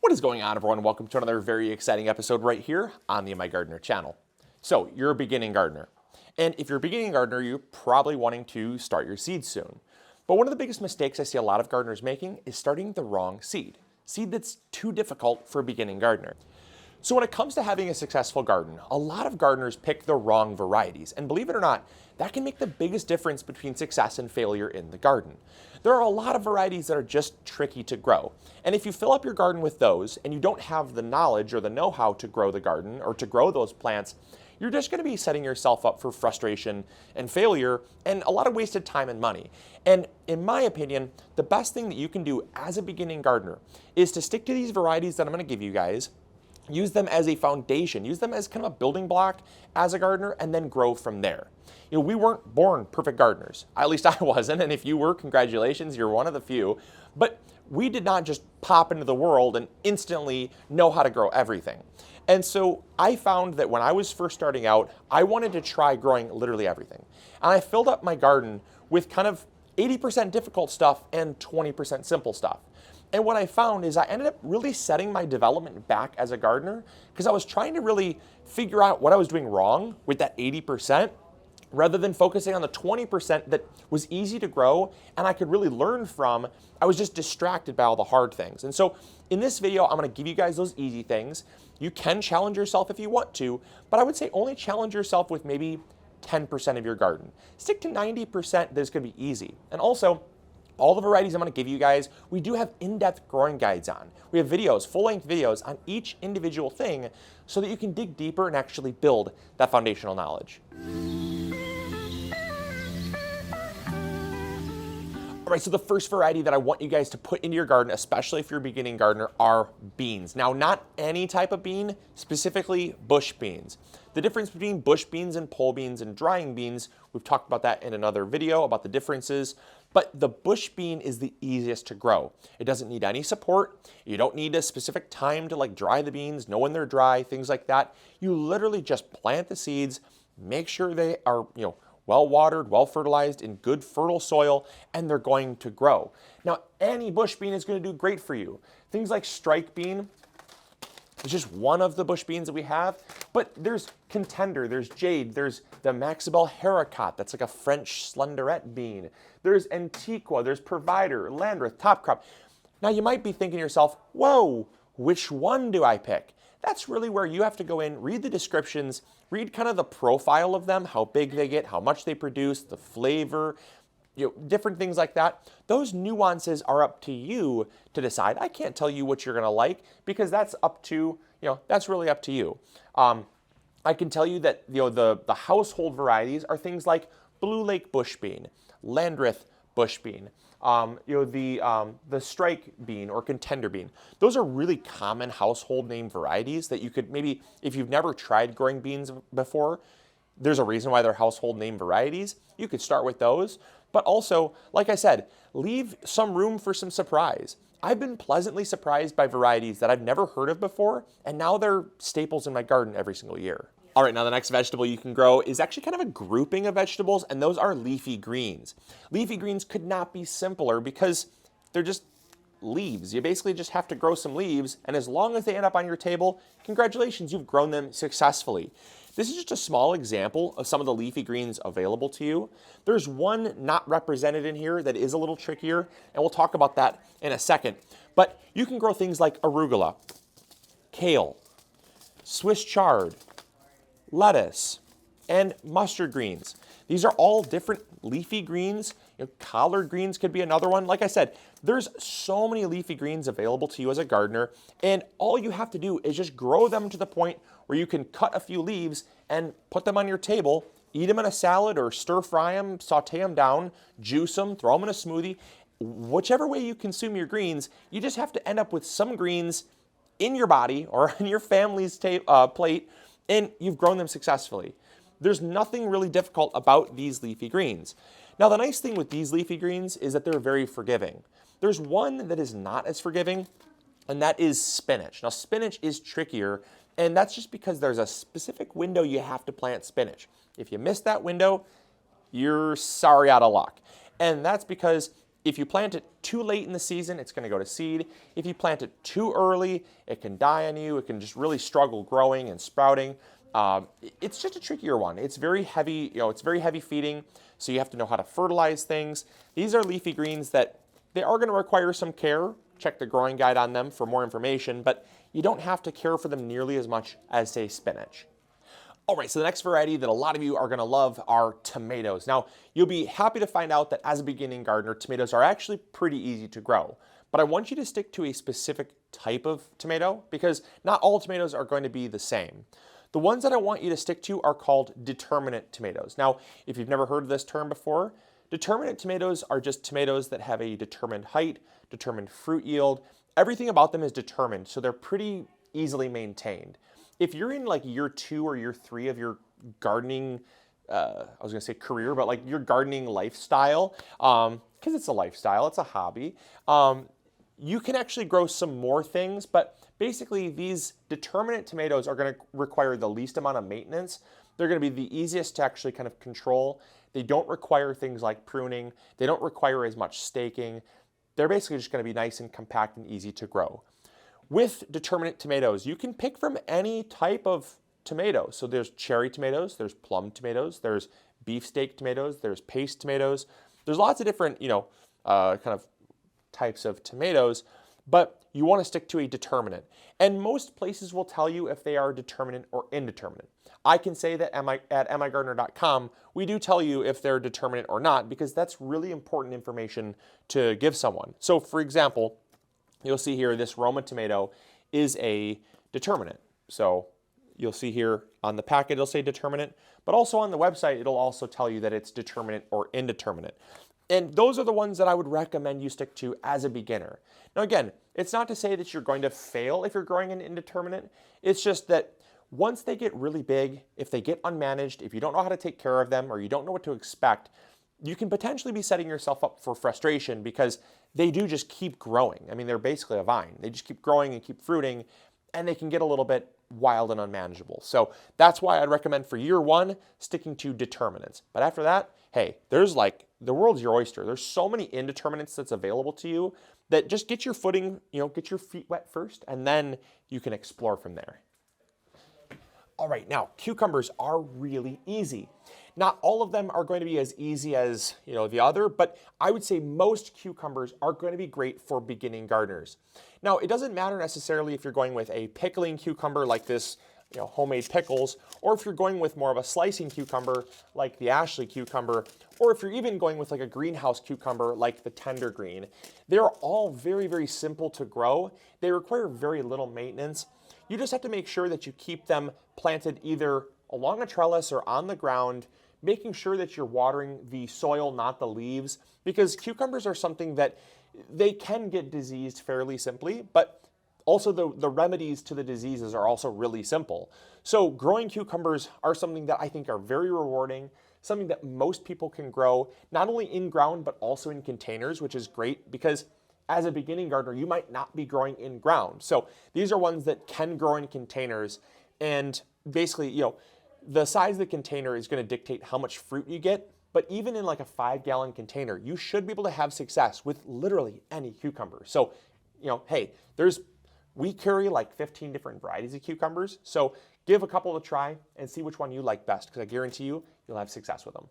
What is going on, everyone? Welcome to another very exciting episode right here on the MIgardener channel. So you're a beginning gardener. And if you're a beginning gardener, you're probably wanting to start your seeds soon. But one of the biggest mistakes I see a lot of gardeners making is starting the wrong seed that's too difficult for a beginning gardener. So when it comes to having a successful garden, a lot of gardeners pick the wrong varieties. And believe it or not, that can make the biggest difference between success and failure in the garden. There are a lot of varieties that are just tricky to grow. And if you fill up your garden with those and you don't have the knowledge or the know-how to grow the garden or to grow those plants, you're just going to be setting yourself up for frustration and failure and a lot of wasted time and money. And in my opinion, the best thing that you can do as a beginning gardener is to stick to these varieties that I'm going to give you guys. Use them as a foundation, use them as kind of a building block as a gardener, and then grow from there. You know, we weren't born perfect gardeners. At least I wasn't, and if you were, congratulations, you're one of the few. But we did not just pop into the world and instantly know how to grow everything. And so I found that when I was first starting out, I wanted to try growing literally everything. And I filled up my garden with kind of 80% difficult stuff and 20% simple stuff. And what I found is I ended up really setting my development back as a gardener because I was trying to really figure out what I was doing wrong with that 80% rather than focusing on the 20% that was easy to grow and I could really learn from. I was just distracted by all the hard things. And so in this video, I'm going to give you guys those easy things. You can challenge yourself if you want to, but I would say only challenge yourself with maybe 10% of your garden. Stick to 90% that's going to be easy. And also, all the varieties I'm going to give you guys, we do have in-depth growing guides on. We have videos, full-length videos on each individual thing so that you can dig deeper and actually build that foundational knowledge. All right, so the first variety that I want you guys to put into your garden, especially if you're a beginning gardener, are beans. Now, not any type of bean, specifically bush beans. The difference between bush beans and pole beans and drying beans, we've talked about that in another video about the differences, but the bush bean is the easiest to grow. It doesn't need any support. You don't need a specific time to dry the beans, know when they're dry, things like that. You literally just plant the seeds, make sure they are, well watered, well fertilized, in good fertile soil, and they're going to grow. Now, any bush bean is going to do great for you. Things like strike bean, it's just one of the bush beans that we have, but there's contender, there's jade, there's the Maxibel haricot, that's like a French slenderette bean. There's antiqua, there's provider, landrath, top crop. Now you might be thinking to yourself, whoa, which one do I pick? That's really where you have to go in, read the descriptions, read kind of the profile of them, how big they get, how much they produce, the flavor, different things like that. Those nuances are up to you to decide. I can't tell you what you're going to like because that's up to, that's really up to you. I can tell you that, the household varieties are things like Blue Lake bush bean, Landrath bush bean, the strike bean or contender bean. Those are really common household name varieties that you could maybe, if you've never tried growing beans before, there's a reason why they're household name varieties. You could start with those. But also, like I said, leave some room for some surprise. I've been pleasantly surprised by varieties that I've never heard of before, and now they're staples in my garden every single year. All right, now the next vegetable you can grow is actually kind of a grouping of vegetables, and those are leafy greens. Leafy greens could not be simpler because they're just leaves. You basically just have to grow some leaves, and as long as they end up on your table, congratulations, you've grown them successfully. This is just a small example of some of the leafy greens available to you. There's one not represented in here that is a little trickier, and we'll talk about that in a second. But you can grow things like arugula, kale, Swiss chard, lettuce, and mustard greens. These are all different leafy greens. Collard greens could be another one. Like I said, there's so many leafy greens available to you as a gardener, and all you have to do is just grow them to the point where you can cut a few leaves and put them on your table, eat them in a salad or stir fry them, saute them down, juice them, throw them in a smoothie. Whichever way you consume your greens, you just have to end up with some greens in your body or on your family's plate, and you've grown them successfully. There's nothing really difficult about these leafy greens. Now, the nice thing with these leafy greens is that they're very forgiving. There's one that is not as forgiving, and that is spinach. Now, spinach is trickier, and that's just because there's a specific window you have to plant spinach. If you miss that window, you're sorry out of luck. And that's because If you plant it too late in the season, it's gonna go to seed. If you plant it too early, it can die on you. It can just really struggle growing and sprouting. It's just a trickier one. It's very heavy, it's very heavy feeding, so you have to know how to fertilize things. These are leafy greens that they are gonna require some care. Check the growing guide on them for more information, but you don't have to care for them nearly as much as, say, spinach. All right, so the next variety that a lot of you are gonna love are tomatoes. Now, you'll be happy to find out that as a beginning gardener, tomatoes are actually pretty easy to grow. But I want you to stick to a specific type of tomato because not all tomatoes are going to be the same. The ones that I want you to stick to are called determinate tomatoes. Now, if you've never heard of this term before, determinate tomatoes are just tomatoes that have a determined height, determined fruit yield. Everything about them is determined, so they're pretty easily maintained. If you're in like year 2 or year 3 of your gardening, I was gonna say career, but like your gardening lifestyle, because it's a lifestyle, it's a hobby, you can actually grow some more things, but basically these determinate tomatoes are gonna require the least amount of maintenance. They're gonna be the easiest to actually kind of control. They don't require things like pruning. They don't require as much staking. They're basically just gonna be nice and compact and easy to grow. With determinate tomatoes, you can pick from any type of tomato. So there's cherry tomatoes, there's plum tomatoes, there's beefsteak tomatoes, there's paste tomatoes. There's lots of different, kind of types of tomatoes, but you want to stick to a determinate. And most places will tell you if they are determinate or indeterminate. I can say that at MIgardener.com, we do tell you if they're determinate or not, because that's really important information to give someone. So for example, you'll see here this Roma tomato is a determinate. So you'll see here on the packet, it'll say determinate, but also on the website, it'll also tell you that it's determinate or indeterminate. And those are the ones that I would recommend you stick to as a beginner. Now again, it's not to say that you're going to fail if you're growing an indeterminate. It's just that once they get really big, if they get unmanaged, if you don't know how to take care of them or you don't know what to expect, you can potentially be setting yourself up for frustration because they do just keep growing. I mean, they're basically a vine. They just keep growing and keep fruiting, and they can get a little bit wild and unmanageable. So that's why I'd recommend for year 1, sticking to determinants. But after that, hey, there's like, the world's your oyster. There's so many indeterminates that's available to you that just get your footing, get your feet wet first, and then you can explore from there. All right, now cucumbers are really easy. Not all of them are going to be as easy as the other, but I would say most cucumbers are going to be great for beginning gardeners. Now, it doesn't matter necessarily if you're going with a pickling cucumber like this, homemade pickles, or if you're going with more of a slicing cucumber like the Ashley cucumber, or if you're even going with like a greenhouse cucumber like the tender green. They're all very, very simple to grow. They require very little maintenance. You just have to make sure that you keep them planted either along a trellis or on the ground, making sure that you're watering the soil, not the leaves, because cucumbers are something that they can get diseased fairly simply, but also the remedies to the diseases are also really simple. So growing cucumbers are something that I think are very rewarding, something that most people can grow, not only in ground, but also in containers, which is great because as a beginning gardener, you might not be growing in ground. So these are ones that can grow in containers, and basically, the size of the container is going to dictate how much fruit you get, but even in like a 5-gallon container, you should be able to have success with literally any cucumber. So, hey, we carry like 15 different varieties of cucumbers, so give a couple a try and see which one you like best, because I guarantee you'll have success with them.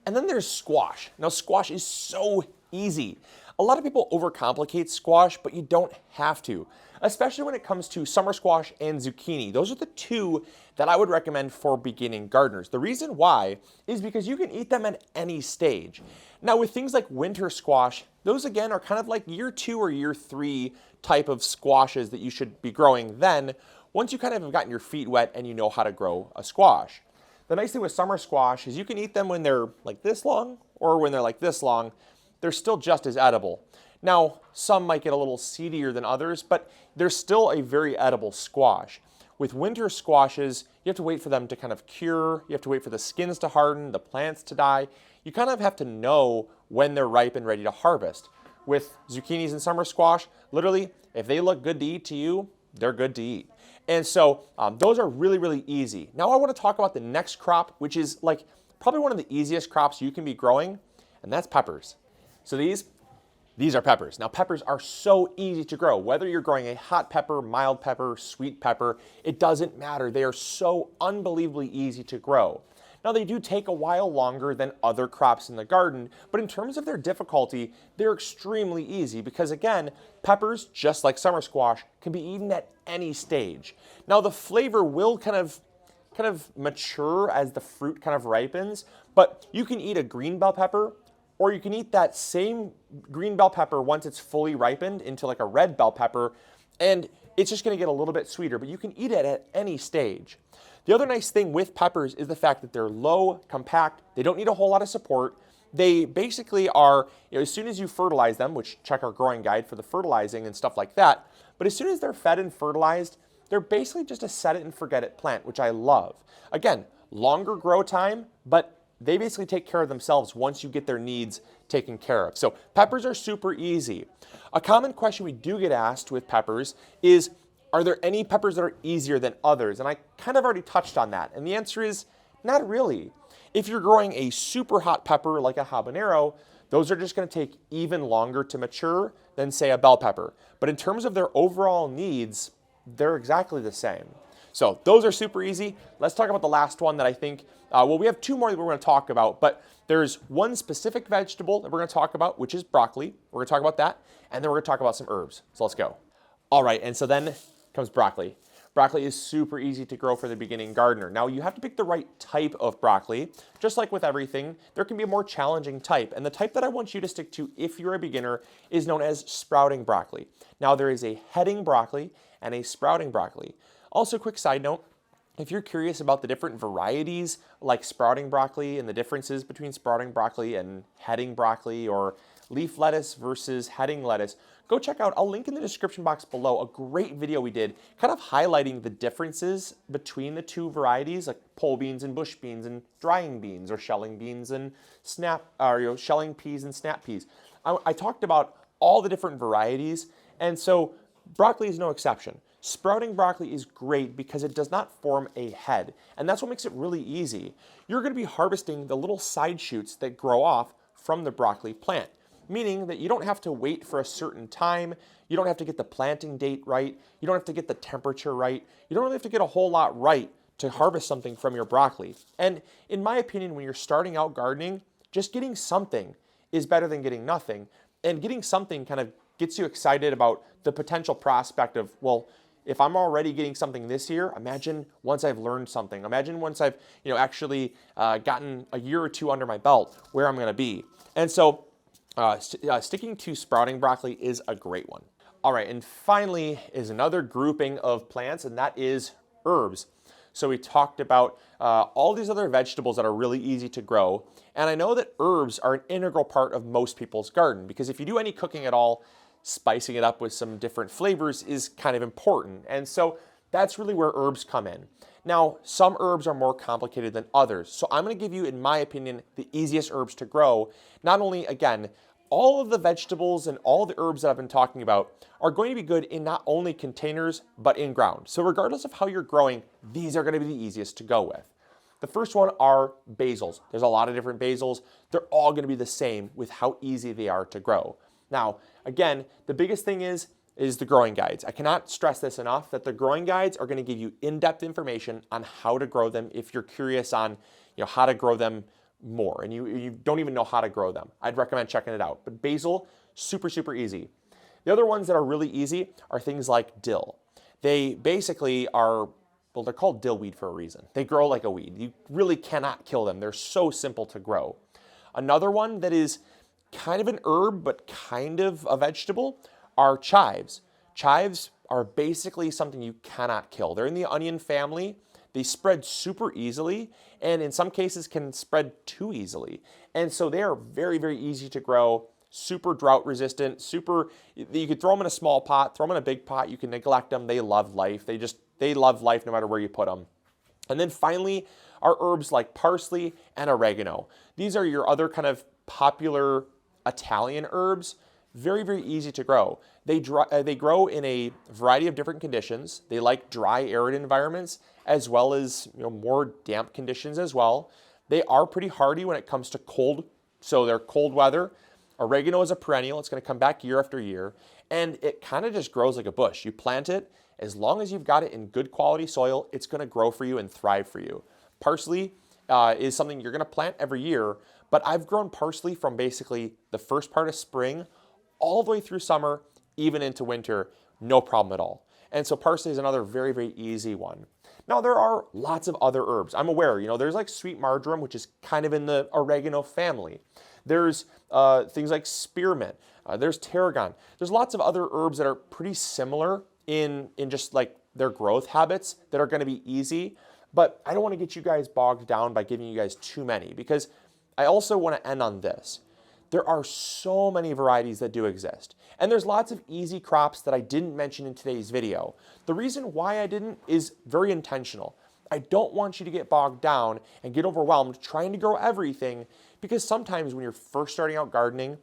And then there's squash. Now, squash is so easy. A lot of people overcomplicate squash, but you don't have to, especially when it comes to summer squash and zucchini. Those are the two that I would recommend for beginning gardeners. The reason why is because you can eat them at any stage. Now, with things like winter squash, those again are kind of like year 2 or year 3 type of squashes that you should be growing then, once you kind of have gotten your feet wet and you know how to grow a squash. The nice thing with summer squash is you can eat them when they're like this long or when they're like this long. They're still just as edible. Now, some might get a little seedier than others, but they're still a very edible squash. With winter squashes, you have to wait for them to kind of cure. You have to wait for the skins to harden, the plants to die. You kind of have to know when they're ripe and ready to harvest. With zucchinis and summer squash, literally, if they look good to eat to you, they're good to eat. And so those are really, really easy. Now I want to talk about the next crop, which is like probably one of the easiest crops you can be growing, and that's peppers. So these are peppers. Now peppers are so easy to grow. Whether you're growing a hot pepper, mild pepper, sweet pepper, it doesn't matter. They are so unbelievably easy to grow. Now they do take a while longer than other crops in the garden, but in terms of their difficulty, they're extremely easy because again, peppers, just like summer squash, can be eaten at any stage. Now the flavor will kind of mature as the fruit kind of ripens, but you can eat a green bell pepper, or you can eat that same green bell pepper once it's fully ripened into like a red bell pepper, and it's just gonna get a little bit sweeter, but you can eat it at any stage. The other nice thing with peppers is the fact that they're low, compact, they don't need a whole lot of support. They basically are, as soon as you fertilize them, which check our growing guide for the fertilizing and stuff like that, but as soon as they're fed and fertilized, they're basically just a set it and forget it plant, which I love. Again, longer grow time, but they basically take care of themselves once you get their needs taken care of. So peppers are super easy. A common question we do get asked with peppers is, are there any peppers that are easier than others? And I kind of already touched on that. And the answer is not really. If you're growing a super hot pepper like a habanero, those are just going to take even longer to mature than say a bell pepper. But in terms of their overall needs, they're exactly the same. So those are super easy. Let's talk about the last one that I think, well, we have two more that we're going to talk about, but there's one specific vegetable that we're going to talk about, which is broccoli. We're going to talk about that, and then we're going to talk about some herbs. So let's go. All right, and so then comes broccoli. Broccoli is super easy to grow for the beginning gardener. Now you have to pick the right type of broccoli. Just like with everything, there can be a more challenging type. And the type that I want you to stick to if you're a beginner is known as sprouting broccoli. Now there is a heading broccoli and a sprouting broccoli. Also, quick side note, if you're curious about the different varieties like sprouting broccoli and the differences between sprouting broccoli and heading broccoli or leaf lettuce versus heading lettuce, go check out, I'll link in the description box below, a great video we did kind of highlighting the differences between the two varieties, like pole beans and bush beans and drying beans, or shelling beans and shelling peas and snap peas. I talked about all the different varieties, and so broccoli is no exception. Sprouting broccoli is great because it does not form a head, and that's what makes it really easy. You're going to be harvesting the little side shoots that grow off from the broccoli plant, meaning that you don't have to wait for a certain time, you don't have to get the planting date right, you don't have to get the temperature right, you don't really have to get a whole lot right to harvest something from your broccoli. And in my opinion, when you're starting out gardening, just getting something is better than getting nothing, and getting something kind of gets you excited about the potential prospect of, well, if I'm already getting something this year, imagine once I've learned something. Imagine once I've actually gotten a year or two under my belt where I'm going to be. And so sticking to sprouting broccoli is a great one. All right, and finally is another grouping of plants, and that is herbs. So we talked about all these other vegetables that are really easy to grow. And I know that herbs are an integral part of most people's garden, because if you do any cooking at all, spicing it up with some different flavors is kind of important. And so that's really where herbs come in. Now, some herbs are more complicated than others. So I'm going to give you, in my opinion, the easiest herbs to grow. Not only, again, all of the vegetables and all the herbs that I've been talking about are going to be good in not only containers, but in ground. So regardless of how you're growing, these are going to be the easiest to go with. The first one are basils. There's a lot of different basils. They're all going to be the same with how easy they are to grow. Now, again, the biggest thing is the growing guides. I cannot stress this enough, that the growing guides are going to give you in-depth information on how to grow them if you're curious on how to grow them more and you don't even know how to grow them. I'd recommend checking it out. But basil, super, super easy. The other ones that are really easy are things like dill. They basically are, well, they're called dillweed for a reason. They grow like a weed. You really cannot kill them. They're so simple to grow. Another one that is kind of an herb, but kind of a vegetable, are chives. Chives are basically something you cannot kill. They're in the onion family. They spread super easily, and in some cases can spread too easily. And so they are very, very easy to grow, super drought resistant, you could throw them in a small pot, throw them in a big pot, you can neglect them. They love life. They love life no matter where you put them. And then finally are herbs like parsley and oregano. These are your other kind of popular Italian herbs. Very, very easy to grow. They grow in a variety of different conditions. They like dry, arid environments, as well as more damp conditions as well. They are pretty hardy when it comes to cold, so they're cold weather. Oregano is a perennial. It's going to come back year after year, and it kind of just grows like a bush. You plant it, as long as you've got it in good quality soil, it's going to grow for you and thrive for you. Parsley is something you're going to plant every year, but I've grown parsley from basically the first part of spring all the way through summer, even into winter, no problem at all. And so parsley is another very, very easy one. Now, there are lots of other herbs. I'm aware, there's like sweet marjoram, which is kind of in the oregano family. There's things like spearmint. There's tarragon. There's lots of other herbs that are pretty similar in just like their growth habits that are going to be easy. But I don't want to get you guys bogged down by giving you guys too many, because I also want to end on this. There are so many varieties that do exist. And there's lots of easy crops that I didn't mention in today's video. The reason why I didn't is very intentional. I don't want you to get bogged down and get overwhelmed trying to grow everything, because sometimes when you're first starting out gardening,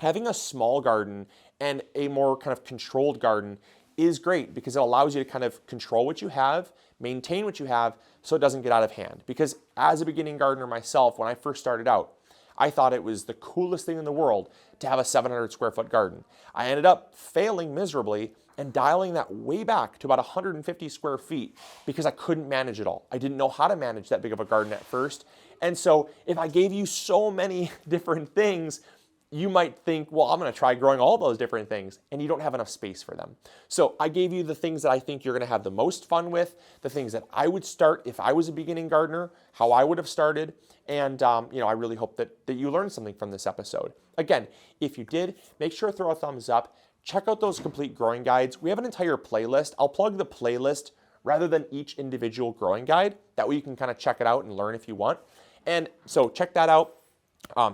having a small garden and a more kind of controlled garden is great, because it allows you to kind of control what you have, maintain what you have, so it doesn't get out of hand. Because as a beginning gardener myself, when I first started out, I thought it was the coolest thing in the world to have a 700 square foot garden. I ended up failing miserably and dialing that way back to about 150 square feet because I couldn't manage it all. I didn't know how to manage that big of a garden at first. And so if I gave you so many different things, you might think, well, I'm going to try growing all those different things, and you don't have enough space for them. So I gave you the things that I think you're going to have the most fun with, the things that I would start if I was a beginning gardener, how I would have started. And I really hope that you learned something from this episode. Again, if you did, make sure to throw a thumbs up. Check out those complete growing guides. We have an entire playlist. I'll plug the playlist rather than each individual growing guide. That way you can kind of check it out and learn if you want. And so check that out.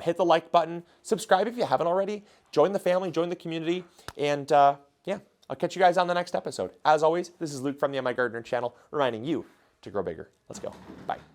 Hit the like button, subscribe if you haven't already, join the family, join the community, and yeah, I'll catch you guys on the next episode. As always, this is Luke from the MIgardener channel, reminding you to grow bigger. Let's go. Bye.